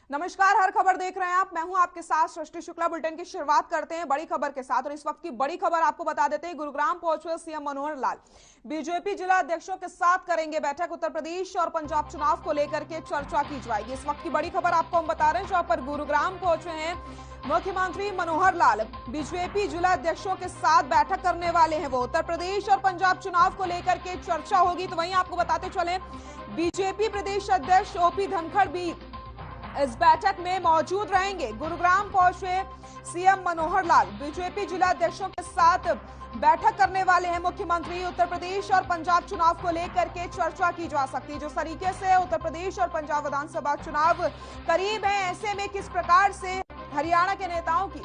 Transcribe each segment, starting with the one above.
नमस्कार, हर खबर देख रहे हैं आप। मैं हूं आपके साथ सृष्टि शुक्ला। बुलेटिन की शुरुआत करते हैं बड़ी खबर के साथ और इस वक्त की बड़ी खबर आपको बता देते हैं। गुरुग्राम पहुंचे सीएम मनोहर लाल, बीजेपी जिला अध्यक्षों के साथ करेंगे बैठक। उत्तर प्रदेश और पंजाब चुनाव को लेकर के चर्चा की जाएगी। इस वक्त की बड़ी खबर आपको हम बता रहे हैं, जहां पर गुरुग्राम पहुंचे हैं मुख्यमंत्री मनोहर लाल। बीजेपी जिला अध्यक्षों के साथ बैठक करने वाले हैं वो। उत्तर प्रदेश और पंजाब चुनाव को लेकर के चर्चा होगी। तो वहीं आपको बताते चले, बीजेपी प्रदेश अध्यक्ष ओपी धनखड़ भी इस बैठक में मौजूद रहेंगे। गुरुग्राम पहुंचे सीएम मनोहर लाल, बीजेपी जिला अध्यक्षों के साथ बैठक करने वाले हैं मुख्यमंत्री। उत्तर प्रदेश और पंजाब चुनाव को लेकर के चर्चा की जा सकती है। जिस तरीके से उत्तर प्रदेश और पंजाब विधानसभा चुनाव करीब है, ऐसे में किस प्रकार से हरियाणा के नेताओं की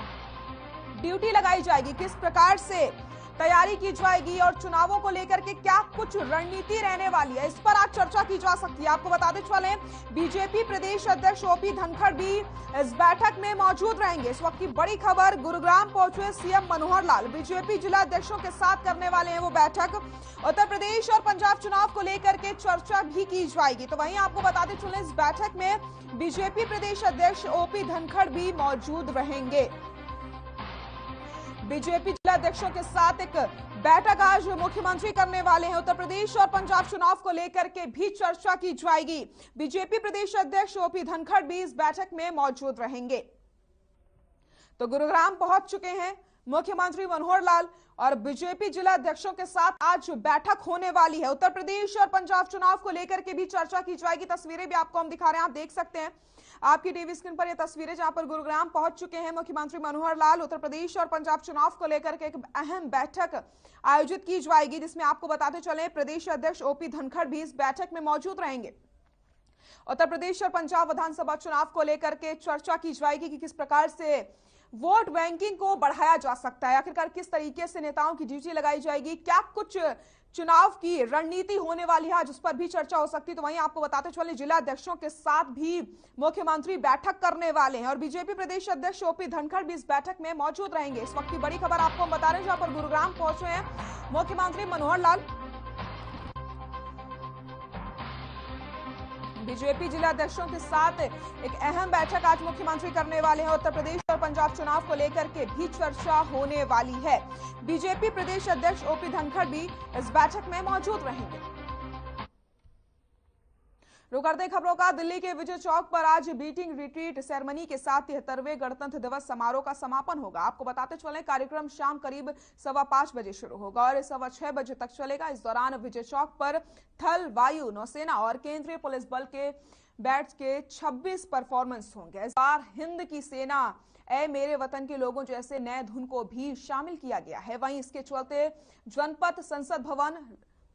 ड्यूटी लगाई जाएगी, किस प्रकार से तैयारी की जाएगी और चुनावों को लेकर के क्या कुछ रणनीति रहने वाली है, इस पर आज चर्चा की जा सकती है। आपको बताते चले, बीजेपी प्रदेश अध्यक्ष ओपी धनखड़ भी इस बैठक में मौजूद रहेंगे। इस वक्त की बड़ी खबर, गुरुग्राम पहुंचे सीएम मनोहर लाल, बीजेपी जिला अध्यक्षों के साथ करने वाले हैं वो बैठक। उत्तर प्रदेश और पंजाब चुनाव को लेकर के चर्चा भी की जाएगी। तो वहीं आपको बताते चले, इस बैठक में बीजेपी प्रदेश अध्यक्ष ओपी धनखड़ भी मौजूद रहेंगे। बीजेपी जिला अध्यक्षों के साथ एक बैठक आज मुख्यमंत्री करने वाले हैं। उत्तर प्रदेश और पंजाब चुनाव को लेकर के भी चर्चा की जाएगी। बीजेपी प्रदेश अध्यक्ष ओपी धनखड़ भी इस बैठक में मौजूद रहेंगे। तो गुरुग्राम पहुंच चुके हैं मुख्यमंत्री मनोहर लाल और बीजेपी जिला अध्यक्षों के साथ आज बैठक होने वाली है। उत्तर प्रदेश और पंजाब चुनाव को लेकर के भी चर्चा की जाएगी। तस्वीरें भी आपको हम दिखा रहे हैं, आप देख सकते हैं आपकी टीवी स्क्रीन पर ये तस्वीरें, जहां पर गुरुग्राम पहुंच चुके हैं मुख्यमंत्री मनोहर लाल। उत्तर प्रदेश और पंजाब चुनाव को लेकर के एक अहम बैठक आयोजित की जाएगी, जिसमें आपको बताते चले प्रदेश अध्यक्ष ओपी धनखड़ भी इस बैठक में मौजूद रहेंगे। उत्तर प्रदेश और पंजाब विधानसभा चुनाव को लेकर के चर्चा की जाएगी कि किस प्रकार से वोट बैंकिंग को बढ़ाया जा सकता है, आखिरकार किस तरीके से नेताओं की ड्यूटी लगाई जाएगी, क्या कुछ चुनाव की रणनीति होने वाली है, उस पर भी चर्चा हो सकती है। तो वहीं आपको बताते चले, जिला अध्यक्षों के साथ भी मुख्यमंत्री बैठक करने वाले हैं और बीजेपी प्रदेश अध्यक्ष ओपी धनखड़ भी इस बैठक में मौजूद रहेंगे। इस वक्त की बड़ी खबर आपको हम बता रहे हैं, जहां पर गुरुग्राम पहुंचे हैं मुख्यमंत्री मनोहर लाल। बीजेपी जिला अध्यक्षों के साथ एक अहम बैठक आज मुख्यमंत्री करने वाले हैं। उत्तर प्रदेश और पंजाब चुनाव को लेकर के भी चर्चा होने वाली है। बीजेपी प्रदेश अध्यक्ष ओपी धनखड़ भी इस बैठक में मौजूद रहेंगे। रुक करते खबरों का, दिल्ली के विजय चौक पर आज बीटिंग रिट्रीट सेरेमनी के साथ 73वें गणतंत्र दिवस समारोह का समापन होगा। आपको बताते चले, कार्यक्रम शाम करीब 5:15 बजे शुरू होगा और 6:15 बजे तक चलेगा। इस दौरान विजय चौक पर थल, वायु, नौसेना और केंद्रीय पुलिस बल के बैच के 26 परफॉर्मेंस होंगे। इस बार हिंद की सेना, ऐ मेरे वतन के लोगों जैसे नए धुन को भी शामिल किया गया है। वहीं इसके चलते जनपथ, संसद भवन,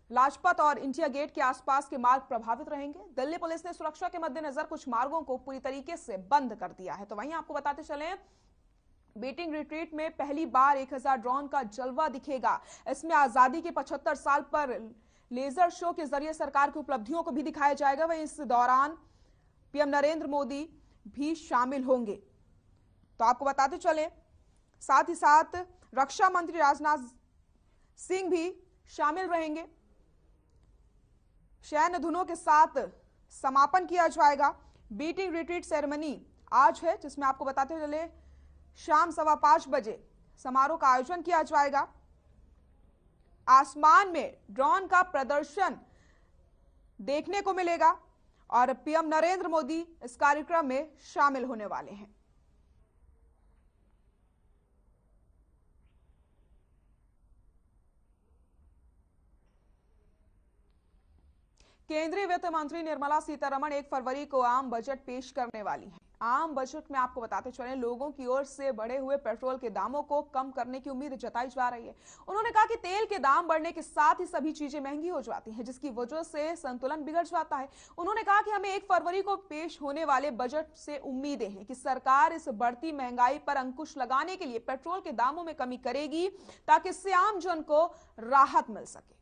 लाजपत और इंडिया गेट के आसपास के मार्ग प्रभावित रहेंगे। दिल्ली पुलिस ने सुरक्षा के मद्देनजर कुछ मार्गों को पूरी तरीके से बंद कर दिया है। तो वहीं आपको बताते चले, बीटिंग रिट्रीट में पहली बार 1000 ड्रोन का जलवा दिखेगा। इसमें आजादी के 75 साल पर लेजर शो के जरिए सरकार की उपलब्धियों को भी दिखाया जाएगा। वहीं इस दौरान पीएम नरेंद्र मोदी भी शामिल होंगे। तो आपको बताते चले, साथ ही साथ रक्षा मंत्री राजनाथ सिंह भी शामिल रहेंगे। सैन्य धुनों के साथ समापन किया जाएगा। बीटिंग रिट्रीट सेरेमनी आज है, जिसमें आपको बताते चले शाम 5:15 बजे समारोह का आयोजन किया जाएगा। आसमान में ड्रोन का प्रदर्शन देखने को मिलेगा और पीएम नरेंद्र मोदी इस कार्यक्रम में शामिल होने वाले हैं। केंद्रीय वित्त मंत्री निर्मला सीतारमण 1 फरवरी को आम बजट पेश करने वाली हैं। आम बजट में आपको बताते चलें, लोगों की ओर से बढ़े हुए पेट्रोल के दामों को कम करने की उम्मीद जताई जा रही है। उन्होंने कहा कि तेल के दाम बढ़ने के साथ ही सभी चीजें महंगी हो जाती हैं, जिसकी वजह से संतुलन बिगड़ जाता है। उन्होंने कहा कि हमें 1 फरवरी को पेश होने वाले बजट से उम्मीदें हैं कि सरकार इस बढ़ती महंगाई पर अंकुश लगाने के लिए पेट्रोल के दामों में कमी करेगी, ताकि इससे आम जन को राहत मिल सके।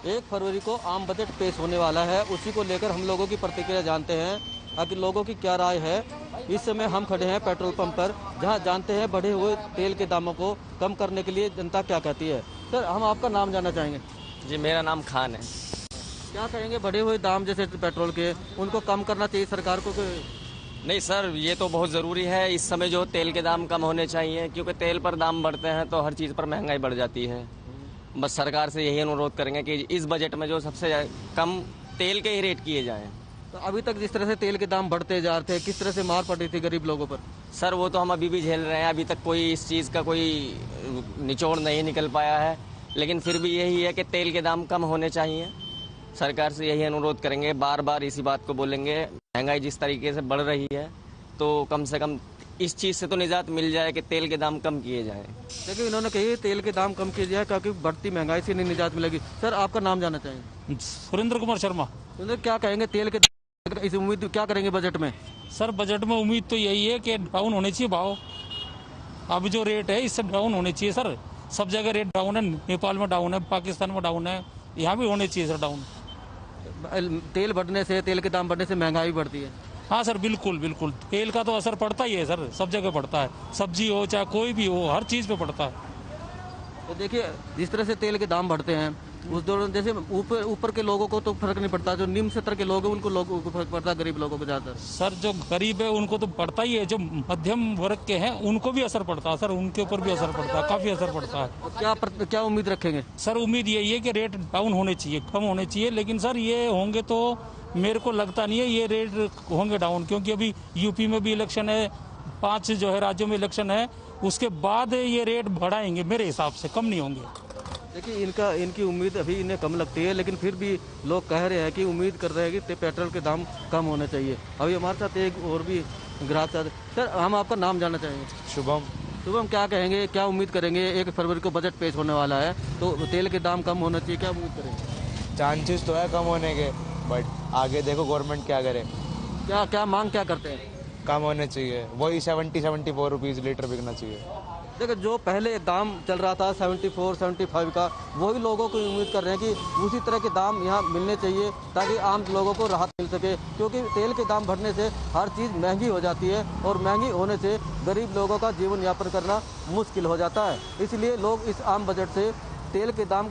1 फरवरी को आम बजट पेश होने वाला है, उसी को लेकर हम लोगों की प्रतिक्रिया जानते हैं। आखिर लोगों की क्या राय है। इस समय हम खड़े हैं पेट्रोल पंप पर, जहां जानते हैं बढ़े हुए तेल के दामों को कम करने के लिए जनता क्या कहती है। सर, हम आपका नाम जानना चाहेंगे। जी, मेरा नाम खान है। क्या कहेंगे बढ़े हुए दाम जैसे पेट्रोल के, उनको कम करना चाहिए सरकार को नहीं सर, ये तो बहुत ज़रूरी है। इस समय जो तेल के दाम कम होने चाहिए, क्योंकि तेल पर दाम बढ़ते हैं तो हर चीज़ पर महंगाई बढ़ जाती है। बस सरकार से यही अनुरोध करेंगे कि इस बजट में जो सबसे कम तेल के ही रेट किए जाएं। तो अभी तक जिस तरह से तेल के दाम बढ़ते जा रहे थे, किस तरह से मार पड़ रही थी गरीब लोगों पर? सर वो तो हम अभी भी झेल रहे हैं, अभी तक कोई इस चीज़ का कोई निचोड़ नहीं निकल पाया है। लेकिन फिर भी यही है कि तेल के दाम कम होने चाहिए। सरकार से यही अनुरोध करेंगे, बार बार इसी बात को बोलेंगे। महंगाई जिस तरीके से बढ़ रही है तो कम से कम इस चीज़ से तो निजात मिल जाए कि तेल के दाम कम किए जाएं। देखिए इन्होंने कही तेल के दाम कम किए जाए क्योंकि बढ़ती महंगाई से नहीं निजात मिलेगी। सर आपका नाम जानना चाहेंगे? सुरेंद्र कुमार शर्मा। तो क्या कहेंगे तेल के इस उम्मीद क्या करेंगे बजट में? सर बजट में उम्मीद तो यही है कि डाउन होने चाहिए भाव। अब जो रेट है इससे डाउन होने चाहिए सर। सब जगह रेट डाउन है, नेपाल में डाउन है, पाकिस्तान में डाउन है, यहाँ भी होने चाहिए सर डाउन। तेल बढ़ने से, तेल के दाम बढ़ने से महंगाई बढ़ती है। हाँ सर बिल्कुल बिल्कुल, तेल का तो असर पड़ता ही है सर, सब जगह पड़ता है। सब्जी हो चाहे कोई भी हो, हर चीज़ पे पड़ता है। तो देखिए जिस तरह से तेल के दाम बढ़ते हैं उस दौरान जैसे ऊपर के लोगों को तो फर्क नहीं पड़ता, जो निम्न स्तर के लोग हैं उनको लोगों को फर्क पड़ता है, गरीब लोगों को ज्यादा। सर जो गरीब है उनको तो पड़ता ही है, जो मध्यम वर्ग के हैं उनको भी असर पड़ता है सर, उनके ऊपर भी असर पड़ता है, काफी असर पड़ता है। क्या उम्मीद रखेंगे? सर उम्मीद यही है कि रेट डाउन होने चाहिए, कम होने चाहिए। लेकिन सर ये होंगे तो मेरे को लगता नहीं है ये रेट होंगे डाउन, क्योंकि अभी यूपी में भी इलेक्शन है, 5 जो है राज्यों में इलेक्शन है, उसके बाद ये रेट बढ़ाएंगे, मेरे हिसाब से कम नहीं होंगे। देखिए इनकी उम्मीद अभी इन्हें कम लगती है, लेकिन फिर भी लोग कह रहे हैं कि उम्मीद कर रहे हैं कि पेट्रोल के दाम कम होने चाहिए। अभी हमारे साथ एक और भी ग्राहक साथ। सर हम आपका नाम जानना चाहेंगे? शुभम क्या कहेंगे, क्या उम्मीद करेंगे? 1 फरवरी को बजट पेश होने वाला है तो तेल के दाम कम होना चाहिए, क्या उम्मीद करेंगे? चांसेस तो है कम होने के, बट आगे देखो गवर्नमेंट क्या करे। क्या मांग क्या करते हैं? कम होने चाहिए, वही 74 रुपीज़ लीटर बिकना चाहिए। देखो जो पहले दाम चल रहा था 74-75 का, वही लोगों को उम्मीद कर रहे हैं कि उसी तरह के दाम यहाँ मिलने चाहिए ताकि आम लोगों को राहत मिल सके, क्योंकि तेल के दाम बढ़ने से हर चीज़ महंगी हो जाती है और महंगी होने से गरीब लोगों का जीवन यापन करना मुश्किल हो जाता है। इसलिए लोग इस आम बजट से तेल के दाम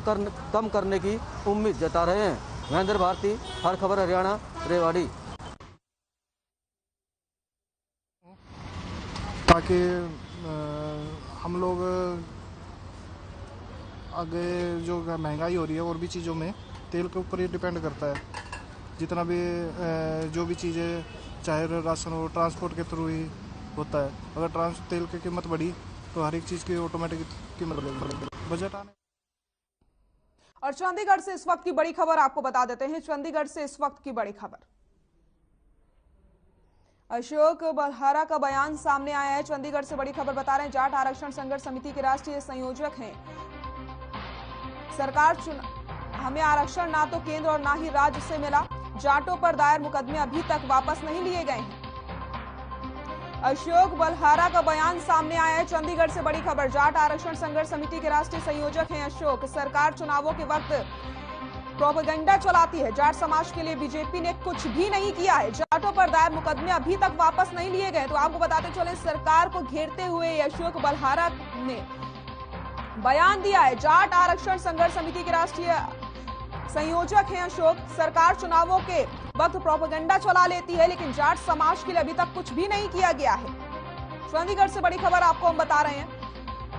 कम करने की उम्मीद जता रहे हैं। महेंद्र भारती, हर खबर हरियाणा, रेवाड़ी। ताकि हम लोग आगे जो महंगाई हो रही है और भी चीज़ों में तेल के ऊपर ही डिपेंड करता है। जितना भी जो भी चीज़ें चाहे राशन हो, ट्रांसपोर्ट के थ्रू ही होता है। अगर तेल की कीमत बढ़ी तो हर एक चीज़ की ऑटोमेटिक कीमत बढ़ेगी। बजट आने और चंडीगढ़ से इस वक्त की बड़ी खबर आपको बता देते हैं। चंडीगढ़ से इस वक्त की बड़ी खबर, अशोक बलहारा का बयान सामने आया है। चंडीगढ़ से बड़ी खबर बता रहे हैं, जाट आरक्षण संघर्ष समिति के राष्ट्रीय संयोजक हैं। सरकार हमें आरक्षण ना तो केंद्र और ना ही राज्य से मिला, जाटों पर दायर मुकदमे अभी तक वापस नहीं लिए गए हैं। अशोक बलहारा का बयान सामने आया है। चंडीगढ़ से बड़ी खबर, जाट आरक्षण संघर्ष समिति के राष्ट्रीय संयोजक हैं अशोक। सरकार चुनावों के वक्त प्रोपेगेंडा चलाती है, जाट समाज के लिए बीजेपी ने कुछ भी नहीं किया है, जाटों पर दायर मुकदमे अभी तक वापस नहीं लिए गए। तो आपको बताते चले, सरकार को घेरते हुए अशोक बलहारा ने बयान दिया है। जाट आरक्षण संघर्ष समिति के राष्ट्रीय संयोजक हैं अशोक। सरकार चुनावों के वक्त प्रोपेगेंडा चला लेती है, लेकिन जाट समाज के लिए अभी तक कुछ भी नहीं किया गया है। चंडीगढ़ से बड़ी खबर आपको हम बता रहे हैं,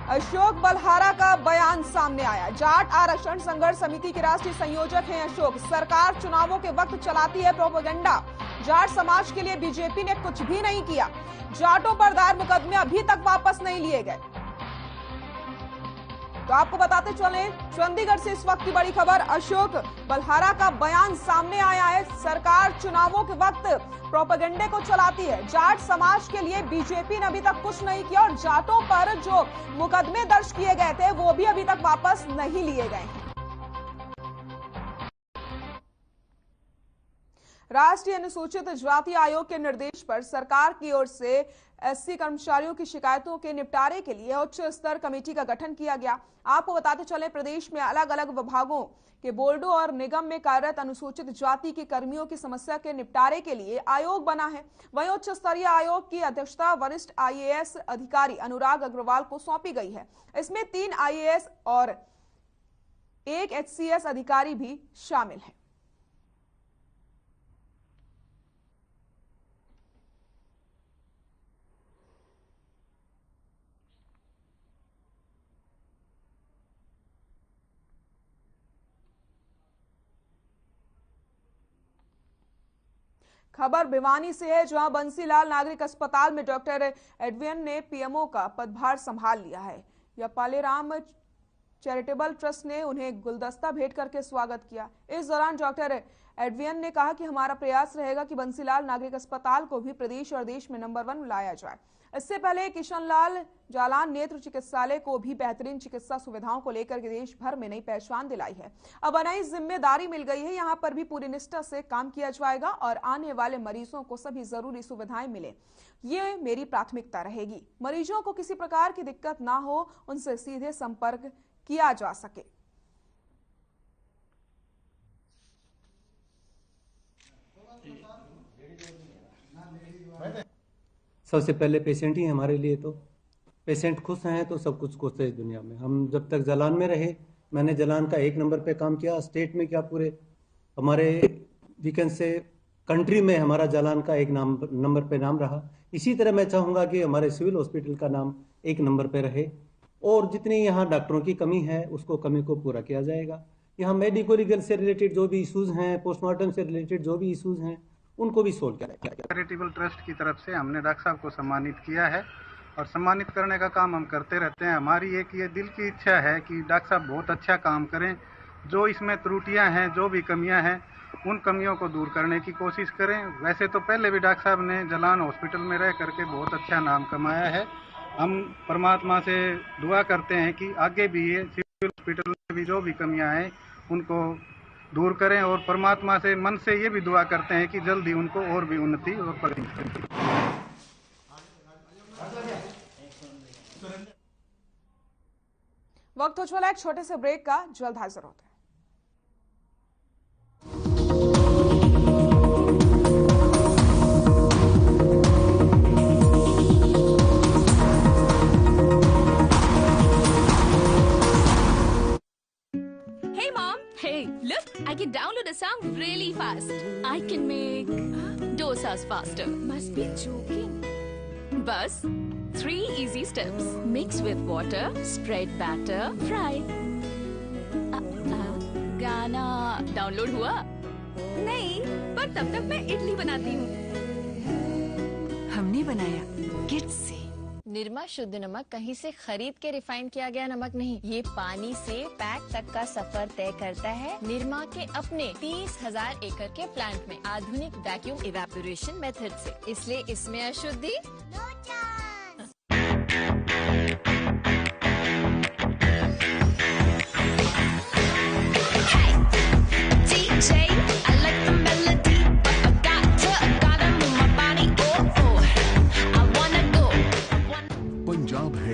अशोक बलहारा का बयान सामने आया। जाट आरक्षण संघर्ष समिति के राष्ट्रीय संयोजक हैं अशोक। सरकार चुनावों के वक्त चलाती है प्रोपेगेंडा, जाट समाज के लिए बीजेपी ने कुछ भी नहीं किया, जाटों पर दायर मुकदमे अभी तक वापस नहीं लिए गए। तो आपको बताते चले, चंडीगढ़ से इस वक्त की बड़ी खबर, अशोक बलहारा का बयान सामने आया है। सरकार चुनावों के वक्त प्रोपेगेंडे को चलाती है, जाट समाज के लिए बीजेपी ने अभी तक कुछ नहीं किया और जाटों पर जो मुकदमे दर्ज किए गए थे वो भी अभी तक वापस नहीं लिए गए हैं। राष्ट्रीय अनुसूचित जाति आयोग के निर्देश पर सरकार की ओर से एससी कर्मचारियों की शिकायतों के निपटारे के लिए उच्च स्तर कमेटी का गठन किया गया। आपको बताते चले, प्रदेश में अलग अलग विभागों के बोर्डों और निगम में कार्यरत अनुसूचित जाति के कर्मियों की समस्या के निपटारे के लिए आयोग बना है। वहीं उच्च स्तरीय आयोग की अध्यक्षता वरिष्ठ आईएएस अधिकारी अनुराग अग्रवाल को सौंपी गई है। इसमें 3 आईएएस और 1 एचसीएस अधिकारी भी शामिल हैं। खबर भिवानी से है, जहां बंसीलाल नागरिक अस्पताल में डॉक्टर एडवियन ने पीएमओ का पदभार संभाल लिया है। यह पालेराम चैरिटेबल ट्रस्ट ने उन्हें गुलदस्ता भेंट करके स्वागत किया। इस दौरान डॉक्टर एडवियन ने कहा कि हमारा प्रयास रहेगा कि बंसीलाल नागरिक अस्पताल को भी प्रदेश और देश में नंबर 1 लाया जाए। इससे पहले किशनलाल जालान नेत्र चिकित्सालय को भी बेहतरीन चिकित्सा सुविधाओं को लेकर के देश भर में नई पहचान दिलाई है। अब नई जिम्मेदारी मिल गई है, यहाँ पर भी पूरी निष्ठा से काम किया जाएगा और आने वाले मरीजों को सभी जरूरी सुविधाएं मिले, ये मेरी प्राथमिकता रहेगी। मरीजों को किसी प्रकार की दिक्कत ना हो, उनसे सीधे संपर्क किया जा सके। सबसे पहले पेशेंट ही हमारे लिए, तो पेशेंट खुश हैं तो सब कुछ खुश है इस दुनिया में। हम जब तक जलान में रहे, मैंने जलान का 1 नंबर पे काम किया, स्टेट में क्या पूरे हमारे वीकेंड से कंट्री में हमारा जलान का 1 नंबर पे नाम रहा। इसी तरह मैं चाहूँगा कि हमारे सिविल हॉस्पिटल का नाम 1 नंबर पे रहे और जितनी यहाँ डॉक्टरों की कमी है उसको कमी को पूरा किया जाएगा। यहाँ मेडिको लीगल से रिलेटेड जो भी इशूज़ हैं, पोस्टमार्टम से रिलेटेड जो भी इशूज़ हैं, उनको भी सोल्व किया जाएगा। चैरिटेबल ट्रस्ट की तरफ से हमने डॉक्टर साहब को सम्मानित किया है और सम्मानित करने का काम हम करते रहते हैं। हमारी एक ये दिल की इच्छा है कि डॉक्टर साहब बहुत अच्छा काम करें, जो इसमें त्रुटियां हैं, जो भी कमियां हैं, उन कमियों को दूर करने की कोशिश करें। वैसे तो पहले भी डॉक्टर साहब ने जलान हॉस्पिटल में रह करके बहुत अच्छा नाम कमाया है। हम परमात्मा से दुआ करते हैं कि आगे भी ये सिविल हॉस्पिटल में भी जो भी कमियां हैं उनको दूर करें और परमात्मा से मन से ये भी दुआ करते हैं कि जल्दी उनको और भी उन्नति और प्रगति करें। वक्त हो चला एक छोटे से ब्रेक का, जल्द हाजिर होते हैं। I can download a song really fast. I can make dosas faster. Must be joking. Bus 3 easy steps. Mix with water, spread batter, fry. गाना डाउनलोड हुआ? नहीं, पर तब तक मैं इडली बनाती हूँ। हमने बनाया किड्स से। निरमा शुद्ध नमक कहीं से खरीद के रिफाइन किया गया नमक नहीं, ये पानी से पैक तक का सफर तय करता है। निरमा के अपने 30,000 एकड़ के प्लांट में आधुनिक वैक्यूम इवेपोरेशन मेथड से, इसलिए इसमें अशुद्धि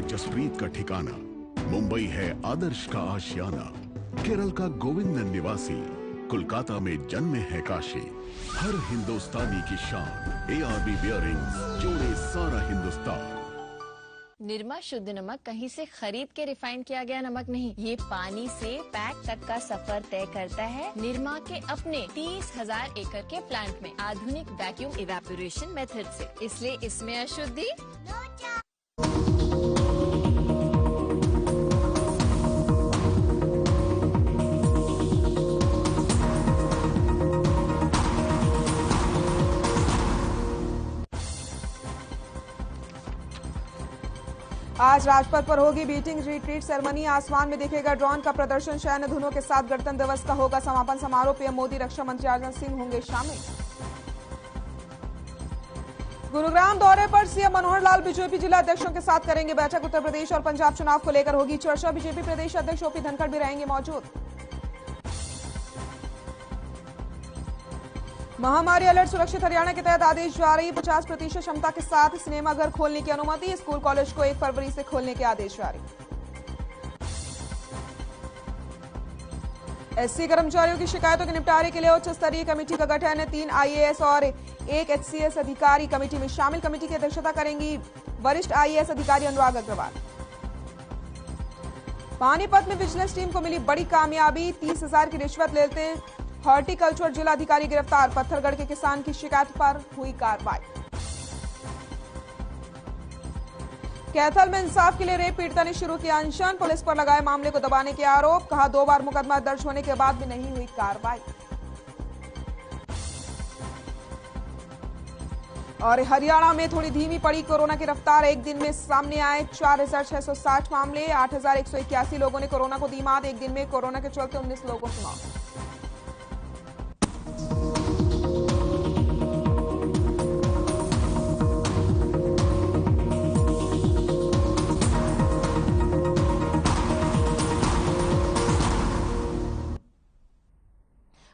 जसप्रीत का ठिकाना, मुंबई है आदर्श का आशियाना, केरल का गोविंदन निवासी, कोलकाता में जन्मे है काशी। हर हिंदुस्तानी की शान, ARB बियरिंग्स जोड़े सारा हिंदुस्तान। निरमा शुद्ध नमक कहीं से खरीद के रिफाइन किया गया नमक नहीं, ये पानी से पैक तक का सफर तय करता है। निरमा के अपने 30,000 एकड़ के प्लांट में आधुनिक वैक्यूम इवेपोरेशन मेथड से, इसलिए इसमें अशुद्धि आज राजपथ पर होगी बीटिंग रिट्रीट सेरेमनी। आसमान में दिखेगा ड्रोन का प्रदर्शन, सैन्य धुनों के साथ गणतंत्र दिवस का होगा समापन समारोह। पीएम मोदी, रक्षा मंत्री राजनाथ सिंह होंगे शामिल। गुरुग्राम दौरे पर सीएम मनोहर लाल बीजेपी जिला अध्यक्षों के साथ करेंगे बैठक। उत्तर प्रदेश और पंजाब चुनाव को लेकर होगी चर्चा। बीजेपी प्रदेश अध्यक्ष ओपी धनखड़ भी रहेंगे मौजूद। महामारी अलर्ट, सुरक्षित हरियाणा के तहत आदेश जारी। 50% क्षमता के साथ सिनेमाघर खोलने की अनुमति। स्कूल कॉलेज को 1 फरवरी से खोलने के आदेश जारी। एससी कर्मचारियों की शिकायतों के निपटारे के लिए उच्च स्तरीय कमेटी का गठन। 3 IAS और 1 HCS अधिकारी कमेटी में शामिल। कमेटी की अध्यक्षता करेंगी वरिष्ठ IAS अधिकारी अनुराग अग्रवाल। पानीपत में विजिलेंस टीम को मिली बड़ी कामयाबी। 30,000 की रिश्वत लेते हॉर्टिकल्चर जिला अधिकारी गिरफ्तार। पत्थरगढ़ के किसान की शिकायत पर हुई कार्रवाई। कैथल में इंसाफ के लिए रेप पीड़िता ने शुरू किया अनशन। पुलिस पर लगाए मामले को दबाने के आरोप। कहा 2 बार मुकदमा दर्ज होने के बाद भी नहीं हुई कार्रवाई। और हरियाणा में थोड़ी धीमी पड़ी कोरोना की रफ्तार। एक दिन में सामने आए 4,660 मामले, 8,181 लोगों ने कोरोना को दी मात। एक दिन में कोरोना के चलते 19 लोगों की मौत।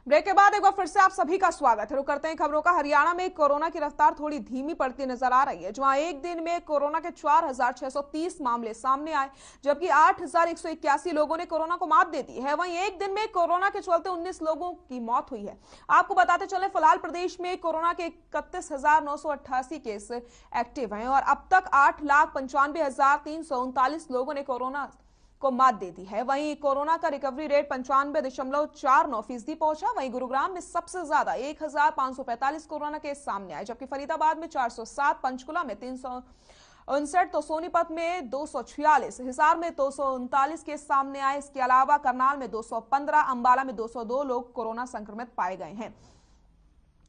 ब्रेक के बाद एक बार फिर से आप सभी का स्वागत है। रुक करते हैं खबरों का। हरियाणा में कोरोना की रफ्तार थोड़ी धीमी पड़ती नजर आ रही है, जहां एक दिन में कोरोना के 4,630 मामले सामने आए, जबकि 8,181 लोगों ने कोरोना को मात दे दी है। वहीं एक दिन में कोरोना के चलते 19 लोगों की मौत हुई है। आपको बताते चले, फिलहाल प्रदेश में कोरोना के 31,988 केस एक्टिव हैं और अब तक 8,95,339 लोगों ने कोरोना को मात दे दी है। वहीं कोरोना का रिकवरी रेट 95.49% पहुंचा। वहीं गुरुग्राम में सबसे ज्यादा 1,545 कोरोना केस सामने आए, जबकि फरीदाबाद में 407, पंचकुला में 359, तो सोनीपत में 246, हिसार में 239 केस सामने आए। इसके अलावा करनाल में 215, अंबाला में 202 लोग कोरोना संक्रमित पाए गए हैं।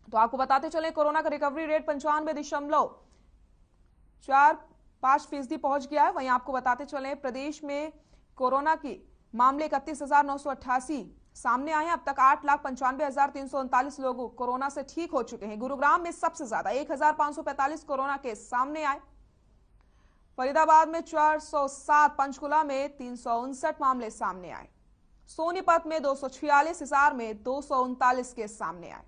तो आपको बताते चले, कोरोना का रिकवरी रेट 95.45% पहुंच गया है। वहीं आपको बताते चले, प्रदेश में कोरोना की मामले 31,988 सामने आए हैं। अब तक 8,95,339 लोग कोरोना से ठीक हो चुके हैं। गुरुग्राम में सबसे ज्यादा 1,545 कोरोना केस सामने आए। फरीदाबाद में 407, पंचकुला में 359 मामले सामने आए। सोनीपत में 246, हिसार में 239 केस सामने आए।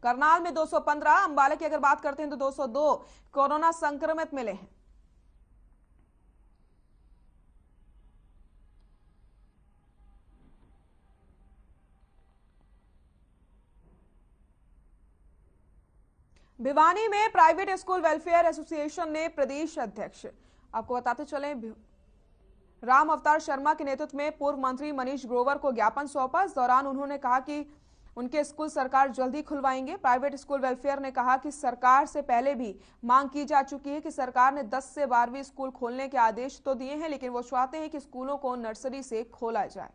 करनाल में 215, अंबाला की अगर बात करते हैं तो 202 कोरोना संक्रमित मिले हैं। भिवानी में प्राइवेट स्कूल वेलफेयर एसोसिएशन ने प्रदेश अध्यक्ष, आपको बताते चले, राम अवतार शर्मा के नेतृत्व में पूर्व मंत्री मनीष ग्रोवर को ज्ञापन सौंपा। इस दौरान उन्होंने कहा कि उनके स्कूल सरकार जल्दी खुलवाएंगे। प्राइवेट स्कूल वेलफेयर ने कहा कि सरकार से पहले भी मांग की जा चुकी है कि सरकार ने 10 से 12वीं स्कूल खोलने के आदेश तो दिए हैं, लेकिन वो चाहते हैं कि स्कूलों को नर्सरी से खोला जाए।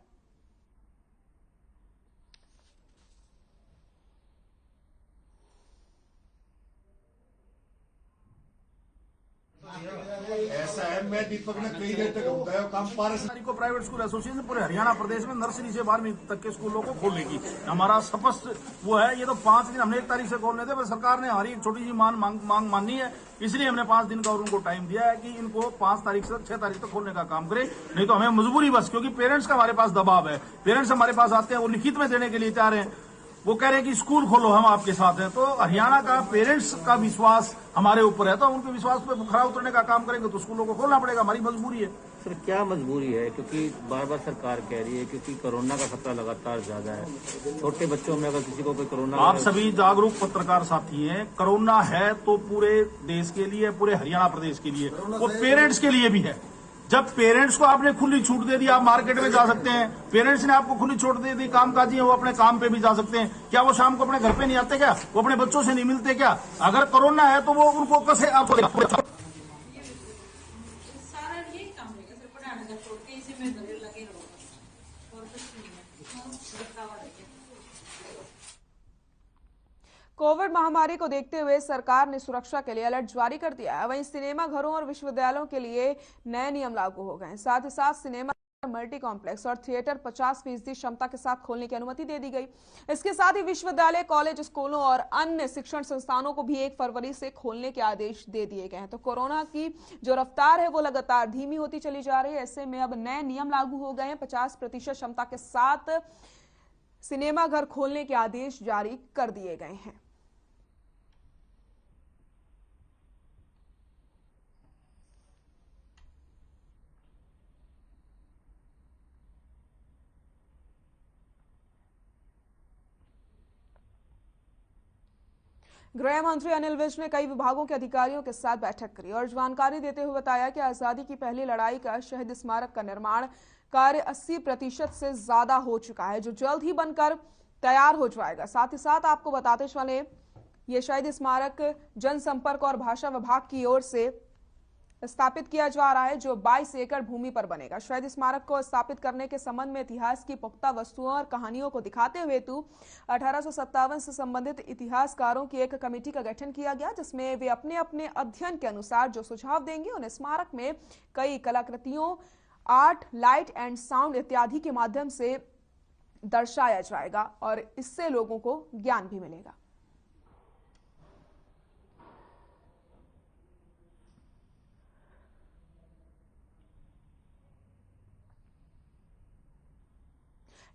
ऐसा है, मैं दीपक ने कई देर तक बताया काम 12 तारीख को प्राइवेट स्कूल एसोसिएशन पूरे हरियाणा प्रदेश में नर्सरी से 12वीं तक के स्कूलों को खोलने की हमारा स्पष्ट वो है। ये तो 5 दिन हमने 1 तारीख से खोलने थे, पर सरकार ने हमारी एक छोटी सी मांग माननी है, इसलिए हमने 5 दिन का और उनको टाइम दिया है कि इनको 5 तारीख से 6 तारीख तक खोलने का काम करे। नहीं तो हमें मजबूरी बस, क्योंकि पेरेंट्स का हमारे पास दबाव है। पेरेंट्स हमारे पास आते हैं, वो लिखित में देने के लिए तैयार हैं, वो कह रहे हैं कि स्कूल खोलो, हम आपके साथ हैं। तो हरियाणा का पेरेंट्स का विश्वास हमारे ऊपर है, तो उनके विश्वास पे खरा उतरने का काम करेंगे तो स्कूलों को खोलना पड़ेगा, हमारी मजबूरी है। सर क्या मजबूरी है? क्योंकि बार बार सरकार कह रही है क्योंकि कोरोना का खतरा लगातार ज्यादा है, छोटे बच्चों में अगर किसी को कोई कोरोना, आप सभी जागरूक पत्रकार साथी हैं, कोरोना है तो पूरे देश के लिए, पूरे हरियाणा प्रदेश के लिए, वो पेरेंट्स के लिए भी है। जब पेरेंट्स को आपने खुली छूट दे दी, आप मार्केट में जा सकते हैं, पेरेंट्स ने आपको खुली छूट दे दी, कामकाजी है वो अपने काम पे भी जा सकते हैं, क्या वो शाम को अपने घर पे नहीं आते? क्या वो अपने बच्चों से नहीं मिलते? क्या अगर कोरोना है तो वो उनको कैसे आपको कोविड महामारी को देखते हुए सरकार ने सुरक्षा के लिए अलर्ट जारी कर दिया है। वहीं सिनेमा घरों और विश्वविद्यालयों के लिए नए नियम लागू हो गए हैं। साथ ही साथ सिनेमा, मल्टी कॉम्प्लेक्स और थिएटर 50% क्षमता के साथ खोलने की अनुमति दे दी गई। इसके साथ ही विश्वविद्यालय, कॉलेज, स्कूलों और अन्य शिक्षण संस्थानों को भी 1 फरवरी से खोलने के आदेश दे दिए गए हैं। तो कोरोना की जो रफ्तार है वो लगातार धीमी होती चली जा रही है। ऐसे में अब नए नियम लागू हो गए हैं। 50% क्षमता के साथ सिनेमा घर खोलने के आदेश जारी कर दिए गए हैं। गृह मंत्री अनिल विज ने कई विभागों के अधिकारियों के साथ बैठक करी और जानकारी देते हुए बताया कि आजादी की पहली लड़ाई का शहीद स्मारक का निर्माण कार्य 80% से ज्यादा हो चुका है, जो जल्द ही बनकर तैयार हो जाएगा। साथ ही साथ आपको बताते चले, ये शहीद स्मारक जनसंपर्क और भाषा विभाग की ओर से स्थापित किया जा रहा है, जो 22 एकड़ भूमि पर बनेगा। शहीद स्मारक को स्थापित करने के संबंध में इतिहास की पुख्ता वस्तुओं और कहानियों को दिखाते हुए 1857 से संबंधित इतिहासकारों की एक कमेटी का गठन किया गया, जिसमें वे अपने अपने अध्ययन के अनुसार जो सुझाव देंगे उन्हें स्मारक में कई कलाकृतियों, आर्ट, लाइट एंड साउंड इत्यादि के माध्यम से दर्शाया जाएगा और इससे लोगों को ज्ञान भी मिलेगा।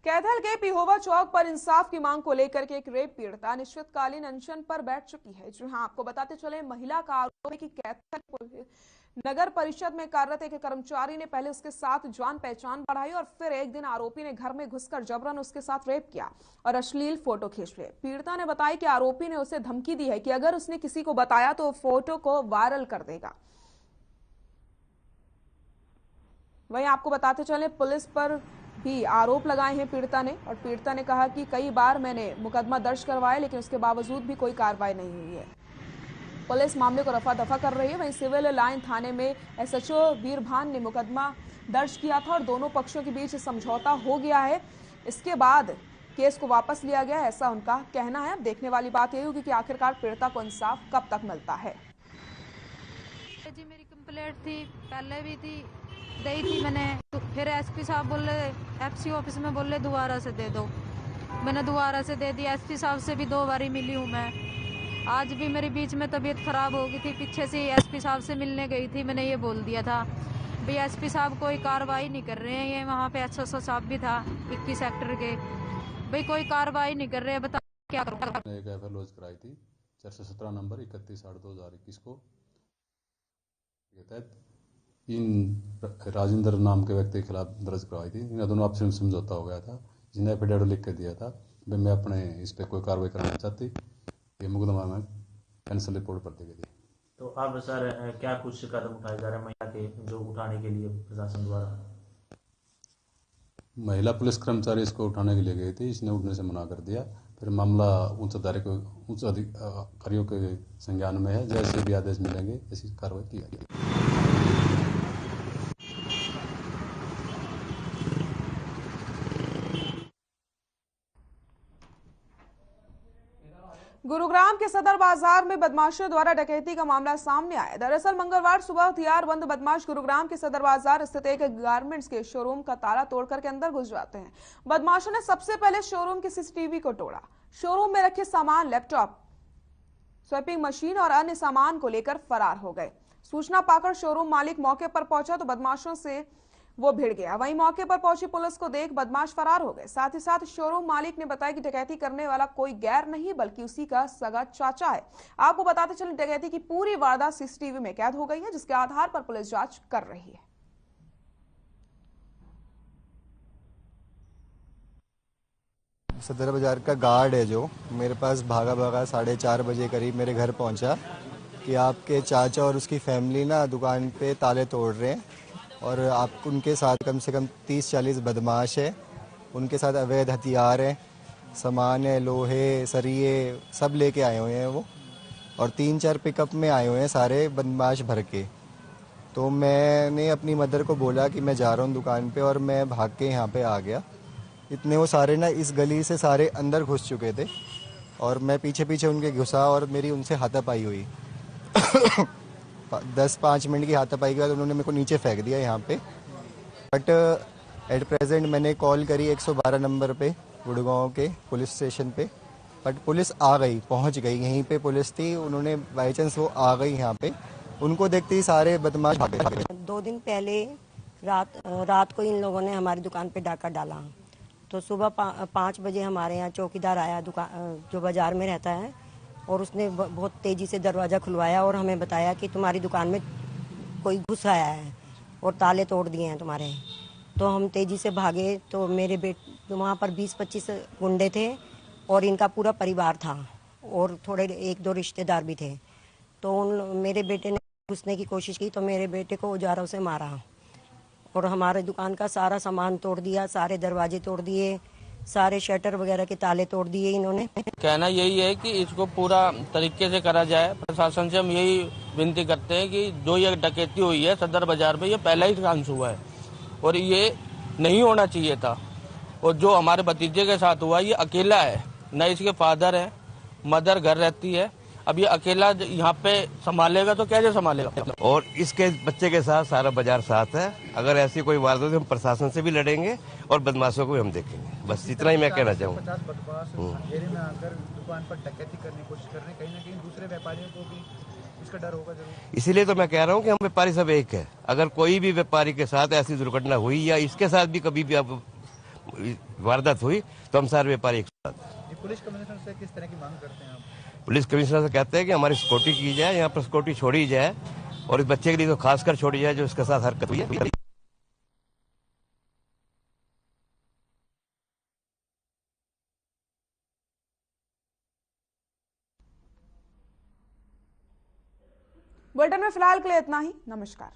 कैथल के पिहोवा चौक पर इंसाफ की मांग को लेकर के एक रेप पीड़िता अनिश्चितकालीन अनशन पर बैठ चुकी है। जी हां, आपको बताते चले, महिला का आरोप है कि कैथल नगर परिषद में कार्यरत एक कर्मचारी ने पहले उसके साथ जान पहचान बढ़ाई और फिर एक दिन आरोपी ने घर में घुसकर जबरन उसके साथ रेप किया और अश्लील फोटो खींच लिए। पीड़िता ने बताया कि आरोपी ने उसे धमकी दी है कि अगर उसने किसी को बताया तो फोटो को वायरल कर देगा। वहीं आपको बताते चले, पुलिस पर भी आरोप लगाए हैं पीड़िता ने, और पीड़िता ने कहा कि कई बार मैंने मुकदमा दर्ज करवाया लेकिन उसके बावजूद भी कोई कार्रवाई नहीं हुई है। पुलिस मामले को रफा दफा कर रही है। वहीं सिविल लाइन थाने में एसएचओ वीरभान ने मुकदमा दर्ज किया था और दोनों पक्षों के बीच समझौता हो गया है। इसके बाद केस को वापस लिया गया, ऐसा उनका कहना है। अब देखने वाली बात यही होगी कि आखिरकार पीड़िता को इंसाफ कब तक मिलता है। जी मेरी कंप्लेंट थी, पहले भी थी, दी थी मैंने, तो फिर एसपी साहब बोले, एफसी ऑफिस में बोले दोबारा से दे दो। मैंने दोबारा से दे दिया। एसपी साहब से भी 2 बारी मिली हूँ मैं। आज भी मेरी बीच में तबीयत खराब हो गई थी, पीछे से एसपी साहब से मिलने गई थी। मैंने ये बोल दिया था भाई एसपी साहब कोई कार्रवाई नहीं कर रहे हैं। ये वहाँ पे एसएसओ साहब भी था 21 सेक्टर के, भाई कोई कार्रवाई नहीं कर रहे हैं, बता क्या करूँ। एक एफआईआर लॉन्च कराई थी 417 नंबर 31/8/2021 को। इन राजेंद्र नाम के व्यक्ति के खिलाफ दर्ज करवाई थी। इन दोनों आपस में समझौता हो गया था, जिन्हें एफआईआर लिख के दिया था भाई मैं अपने इस पे कोई कार्रवाई करना चाहती, ये मुकदमा में कैंसिल रिपोर्ट कर दी गई थी। तो अब सर क्या कुछ कदम उठाए जा रहे हैं महिला के जो उठाने के लिए प्रशासन द्वारा? महिला पुलिस कर्मचारी इसको उठाने के लिए गई थी, इसने उठने से मना कर दिया। फिर मामला उच्च अधिकारियों के संज्ञान में है, जैसे भी आदेश मिलेंगे ऐसी कार्रवाई की जाएगी। गुरुग्राम के सदर बाजार में बदमाशों द्वारा डकैती का मामला सामने आया। दरअसल मंगलवार सुबह हथियारबंद बदमाश गुरुग्राम के सदर बाजार स्थित एक गारमेंट्स के शोरूम का ताला तोड़कर के अंदर घुस जाते हैं। बदमाशों ने सबसे पहले शोरूम के सीसीटीवी को तोड़ा। शोरूम में रखे सामान, लैपटॉप, स्वैपिंग मशीन और अन्य सामान को लेकर फरार हो गए। सूचना पाकर शोरूम मालिक मौके पर पहुंचा तो बदमाशों से वो भिड़ गया। वहीं मौके पर पहुंची पुलिस को देख बदमाश फरार हो गए। साथ ही साथ शोरूम मालिक ने बताया कि डकैती करने वाला कोई गैर नहीं बल्कि उसी का सगा चाचा है। आपको बताते चलें, डकैती की पूरी वारदात सीसीटीवी में कैद हो गई है, जिसके आधार पर पुलिस जांच कर रही है। सदर बाजार का गार्ड है जो मेरे पास भागा 4:30 बजे करीब मेरे घर पहुंचा कि आपके चाचा और उसकी फैमिली ना दुकान पे ताले तोड़ रहे हैं और आप उनके साथ कम से कम 30-40 बदमाश है, उनके साथ अवैध हथियार हैं, सामान है, लोहे, सरिये सब लेके आए हुए हैं वो, और 3-4 पिकअप में आए हुए हैं सारे बदमाश भर के। तो मैंने अपनी मदर को बोला कि मैं जा रहा हूँ दुकान पे और मैं भाग के यहाँ पे आ गया। इतने वो सारे ना इस गली से सारे अंदर घुस चुके थे और मैं पीछे पीछे उनके घुसा और मेरी उनसे हाथापाई हुई। 10-5 मिनट की हाथापाई के बाद उन्होंने मेरे को नीचे फेंक दिया यहाँ पे। बट एट प्रेजेंट मैंने कॉल करी 112 नंबर पे गुड़गांव के पुलिस स्टेशन पे, बट पुलिस आ गई, पहुँच गई, यहीं पे पुलिस थी, उन्होंने बाई चांस वो आ गई यहाँ पे, उनको देखते ही सारे बदमाश भाग गए। 2 दिन पहले रात को इन लोगों ने हमारी दुकान पे डाका डाला, तो सुबह 5 बजे हमारे यहाँ चौकीदार आया दुकान जो बाजार में रहता है, और उसने बहुत तेज़ी से दरवाज़ा खुलवाया और हमें बताया कि तुम्हारी दुकान में कोई घुस आया है और ताले तोड़ दिए हैं तुम्हारे। तो हम तेज़ी से भागे तो मेरे बेटे वहाँ पर 20-25 गुंडे थे और इनका पूरा परिवार था और थोड़े 1-2 रिश्तेदार भी थे। तो मेरे बेटे ने घुसने की कोशिश की तो मेरे बेटे को औजारों से मारा और हमारे दुकान का सारा सामान तोड़ दिया, सारे दरवाजे तोड़ दिए, सारे शटर वगैरह के ताले तोड़ दिए इन्होंने। कहना यही है कि इसको पूरा तरीके से करा जाए। प्रशासन से हम यही विनती करते हैं कि जो ये डकैती हुई है सदर बाजार में, ये पहला ही चांस हुआ है और ये नहीं होना चाहिए था। और जो हमारे भतीजे के साथ हुआ, ये अकेला है, न इसके फादर है, मदर घर रहती है। अब ये अकेला यहाँ पे संभालेगा तो कैसे संभालेगा। और इसके बच्चे के साथ सारा बाजार साथ है। अगर ऐसी कोई वारदात हम प्रशासन से भी लड़ेंगे और बदमाशों को भी हम देखेंगे। बस इतना ही मैं कहना चाहूँगा। 50 बदमाश अंधेरे में आकर दुकान पर डकैती करने की कोशिश कर रहे हैं, कहीं ना कहीं दूसरे व्यापारियों को भी इसका डर होगा जरूर। इसीलिए तो मैं कह रहा हूँ कि हम व्यापारी सब एक है। अगर कोई भी व्यापारी के साथ ऐसी दुर्घटना हुई या इसके साथ भी कभी भी अब वारदात हुई तो हम सारे व्यापारी एक साथ। पुलिस कमिश्नर से किस तरह की मांग करते हैं आप? पुलिस कमिश्नर से कहते हैं कि हमारी सिक्योरिटी की जाए, यहाँ पर सिक्योरिटी छोड़ी जाए और इस बच्चे के लिए तो खासकर छोड़ी जाए जो इसके साथ हरकत हुई है। बुलेटिन में फिलहाल के लिए इतना ही। नमस्कार।